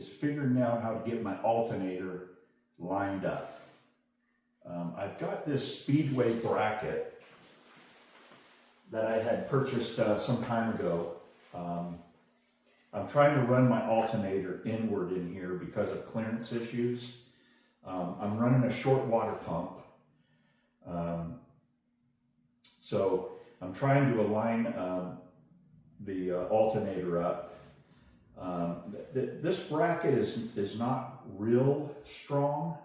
is figuring out how to get my alternator lined up. I've got this Speedway bracket that I had purchased some time ago. I'm trying to run my alternator inward in here because of clearance issues. I'm running a short water pump. So I'm trying to align the alternator up. This bracket is not real strong.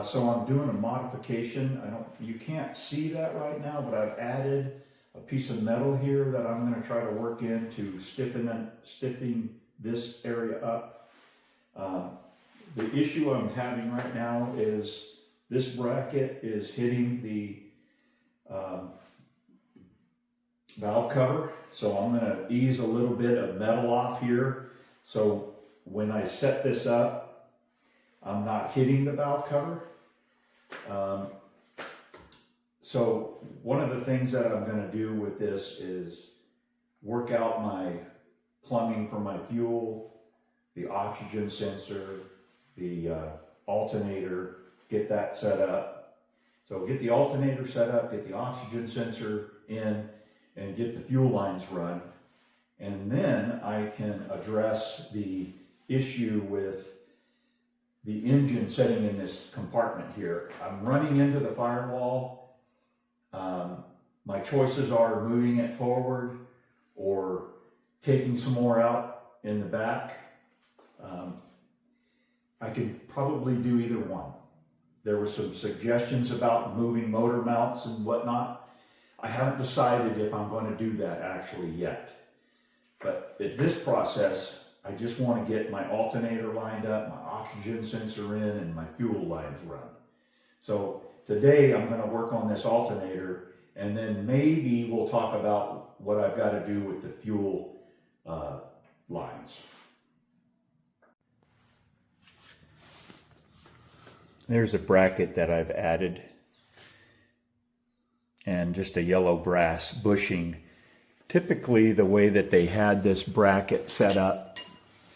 So I'm doing a modification. You can't see that right now, but I've added a piece of metal here that I'm going to try to work in to stiffen this area up. The issue I'm having right now is this bracket is hitting the valve cover. So I'm going to ease a little bit of metal off here. So when I set this up, I'm not hitting the valve cover. So one of the things that I'm going to do with this is work out my plumbing for my fuel, the oxygen sensor, the alternator, get that set up. So get the alternator set up, get the oxygen sensor in, and get the fuel lines run. And then I can address the issue with the engine sitting in this compartment here. I'm running into the firewall. My choices are moving it forward or taking some more out in the back. I could probably do either one. There were some suggestions about moving motor mounts and whatnot. I haven't decided if I'm going to do that actually yet. But at this process, I just want to get my alternator lined up, my oxygen sensor in, and my fuel lines run. So today I'm going to work on this alternator, and then maybe we'll talk about what I've got to do with the fuel lines. There's a bracket that I've added, and just a yellow brass bushing. Typically, the way that they had this bracket set up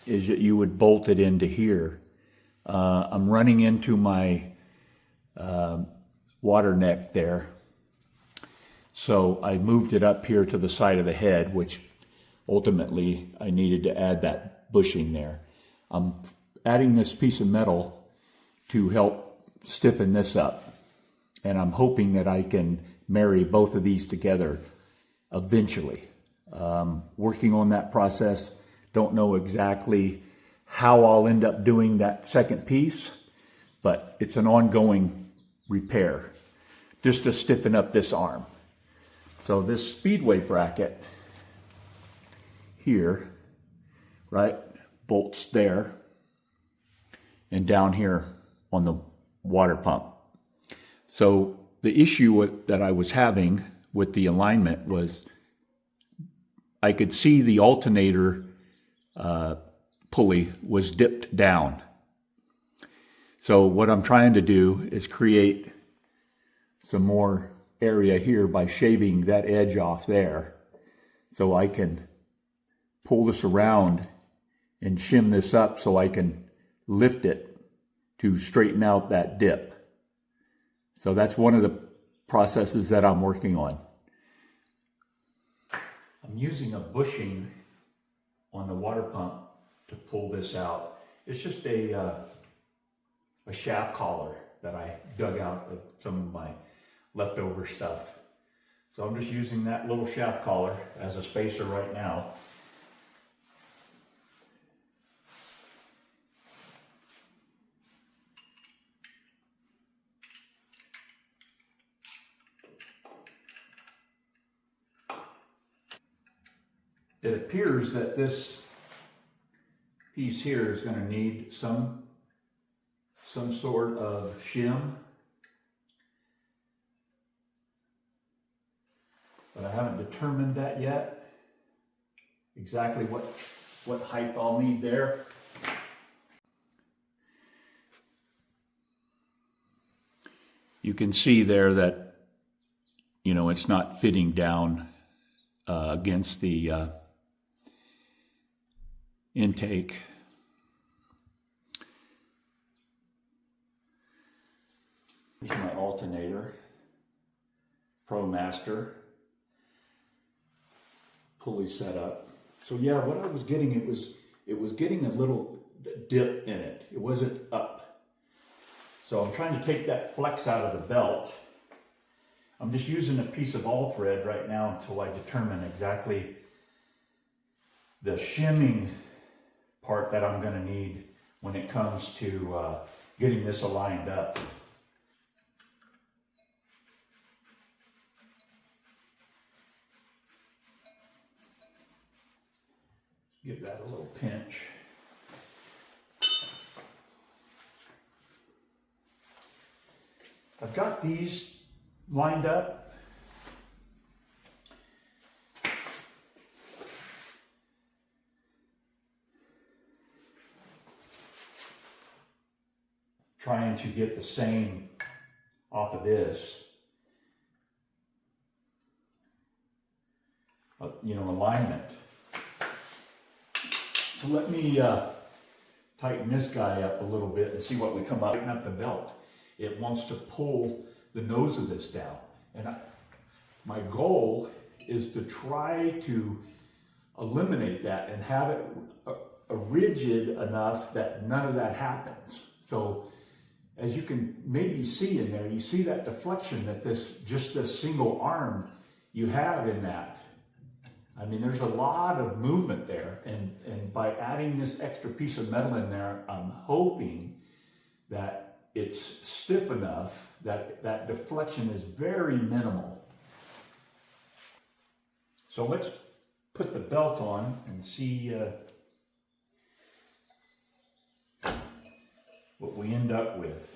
is that you would bolt it into here. I'm running into my water neck there. So I moved it up here to the side of the head, which ultimately I needed to add that bushing there. I'm adding this piece of metal to help stiffen this up. And I'm hoping that I can marry both of these together eventually. Working on that process. Don't know exactly how I'll end up doing that second piece, but it's an ongoing repair just to stiffen up this arm. So this Speedway bracket here, right, bolts there and down here on the water pump. So the issue that I was having with the alignment was I could see the alternator pulley was dipped down. So what I'm trying to do is create some more area here by shaving that edge off there, so I can pull this around and shim this up so I can lift it to straighten out that dip. So that's one of the processes that I'm working on. I'm using a bushing on the water pump to pull this out. It's just a shaft collar that I dug out of some of my leftover stuff. So I'm just using that little shaft collar as a spacer right now. It appears that this piece here is going to need some sort of shim, but I haven't determined that yet, exactly what height I'll need there. You can see there that, you know, it's not fitting down against the intake. Here's my alternator, Pro Master, pulley setup. So yeah, what I was getting, it was getting a little dip in it. It wasn't up. So I'm trying to take that flex out of the belt. I'm just using a piece of all thread right now until I determine exactly the shimming part that I'm going to need when it comes to getting this aligned up. Give that a little pinch. I've got these lined up. Trying to get the same off of this, alignment. So let me tighten this guy up a little bit and see what we come up. Tighten up the belt. It wants to pull the nose of this down. And my goal is to try to eliminate that and have it rigid enough that none of that happens. So as you can maybe see in there, you see that deflection that this single arm you have in that. I mean, there's a lot of movement there, and by adding this extra piece of metal in there, I'm hoping that it's stiff enough that that deflection is very minimal. So let's put the belt on and see what we end up with.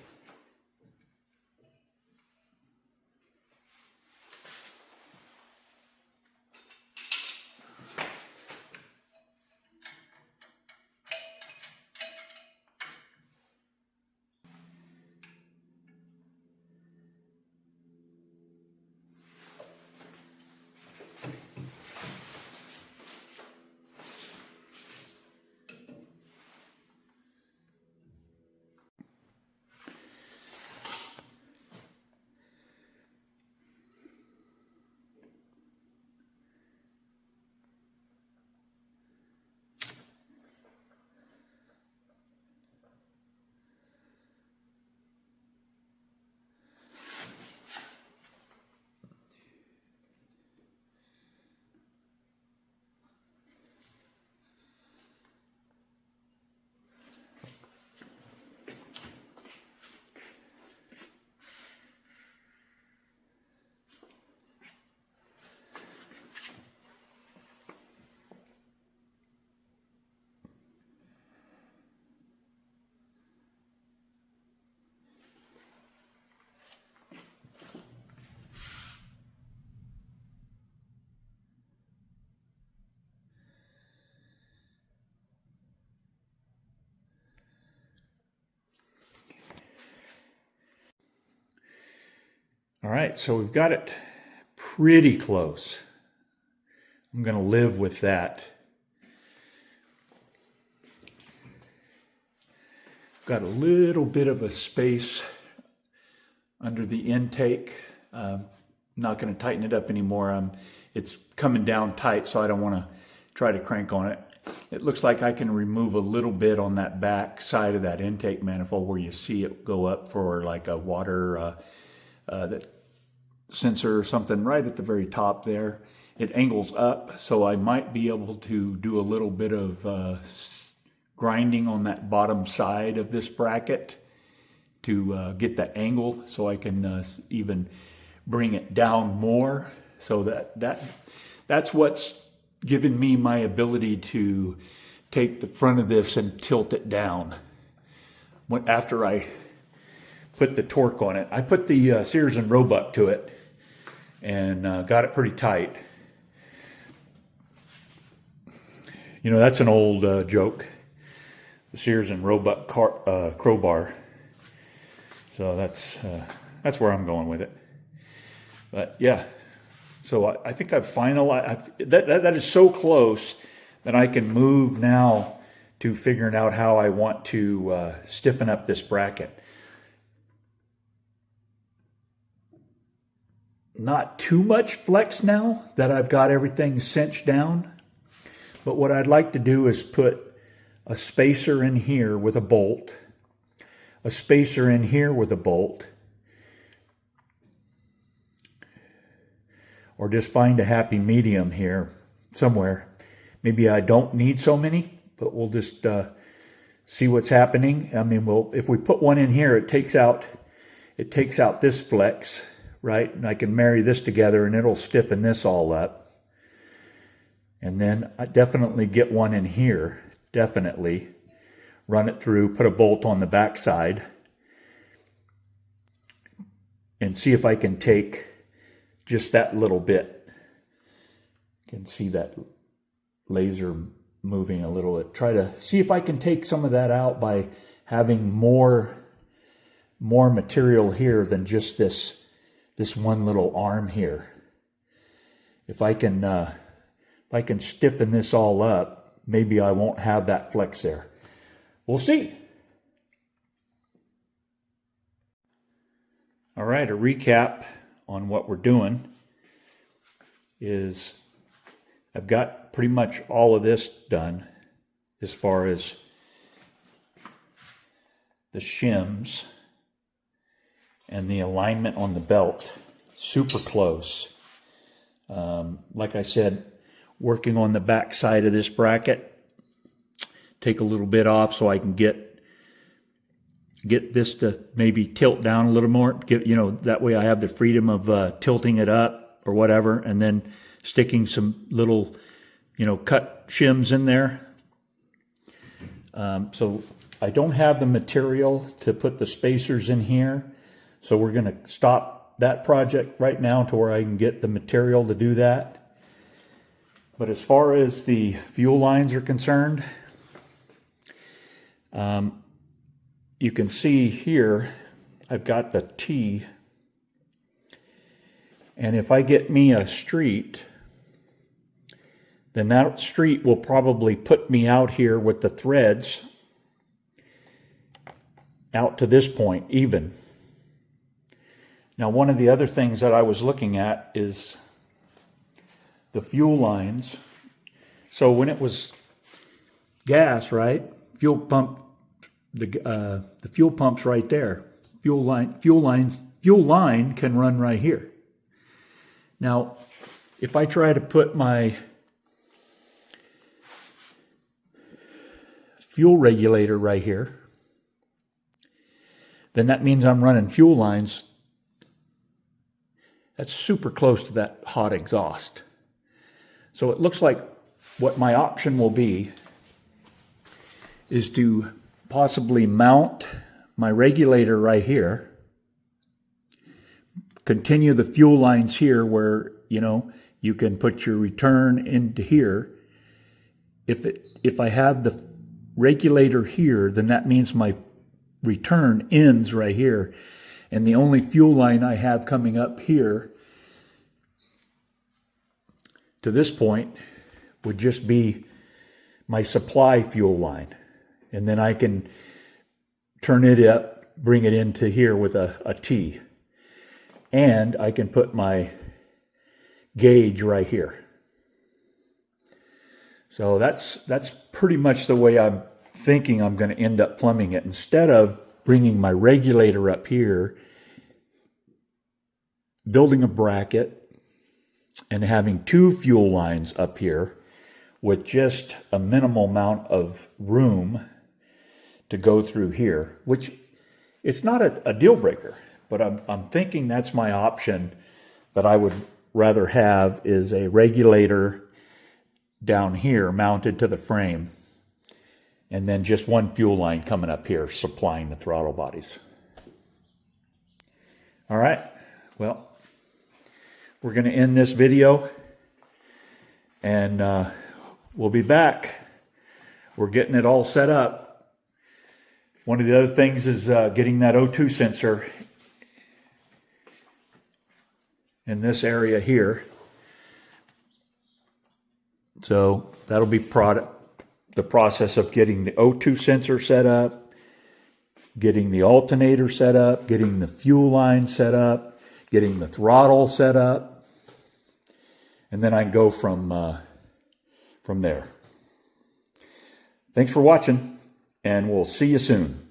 All right, so we've got it pretty close. I'm going to live with that. Got a little bit of a space under the intake. I'm not going to tighten it up anymore. It's coming down tight, so I don't want to try to crank on it. It looks like I can remove a little bit on that back side of that intake manifold where you see it go up for like a water that sensor or something right at the very top there. It angles up, so I might be able to do a little bit of grinding on that bottom side of this bracket to get that angle, so I can even bring it down more. So that's what's given me my ability to take the front of this and tilt it down. After I put the torque on it, I put the Sears and Roebuck to it and got it pretty tight. You know, that's an old joke. The Sears and Roebuck crowbar. So that's where I'm going with it. But yeah, so I think I've finalized. That is so close that I can move now to figuring out how I want to stiffen up this bracket. not too much flex now that I've got everything cinched down. But what I'd like to do is put a spacer in here with a bolt, a spacer in here with a bolt, or just find a happy medium here somewhere. Maybe I don't need so many, but we'll just see what's happening. I mean, if we put one in here, it takes out this flex, right? And I can marry this together and it'll stiffen this all up. And then I definitely get one in here, definitely. Run it through, put a bolt on the back side, and see if I can take just that little bit. You can see that laser moving a little bit. Try to see if I can take some of that out by having more material here than just this one little arm here. If I can stiffen this all up, maybe I won't have that flex there. We'll see. All right, a recap on what we're doing is I've got pretty much all of this done as far as the shims and the alignment on the belt. Super close. Like I said, working on the back side of this bracket, take a little bit off so I can get this to maybe tilt down a little more. That way I have the freedom of tilting it up or whatever, and then sticking some little, cut shims in there. So I don't have the material to put the spacers in here, so we're going to stop that project right now to where I can get the material to do that. But as far as the fuel lines are concerned, you can see here, I've got the T, and if I get me a street, then that street will probably put me out here with the threads out to this point, even. Now, one of the other things that I was looking at is the fuel lines. So when it was gas, right? Fuel pump, the fuel pump's right there. Fuel line can run right here. Now, if I try to put my fuel regulator right here, then that means I'm running fuel lines that's super close to that hot exhaust. So it looks like what my option will be is to possibly mount my regulator right here, continue the fuel lines here where, you can put your return into here. If I have the regulator here, then that means my return ends right here. And the only fuel line I have coming up here to this point would just be my supply fuel line. And then I can turn it up, bring it into here with a T. And I can put my gauge right here. So that's pretty much the way I'm thinking I'm going to end up plumbing it. Instead of bringing my regulator up here, building a bracket, and having two fuel lines up here with just a minimal amount of room to go through here, which it's not a deal breaker, but I'm thinking that's my option that I would rather have is a regulator down here mounted to the frame, and then just one fuel line coming up here supplying the throttle bodies. All right, well, we're going to end this video, and we'll be back. We're getting it all set up. One of the other things is getting that O2 sensor in this area here. So that'll be the process of getting the O2 sensor set up, getting the alternator set up, getting the fuel line set up, getting the throttle set up, and then I can go from there. Thanks for watching, and we'll see you soon.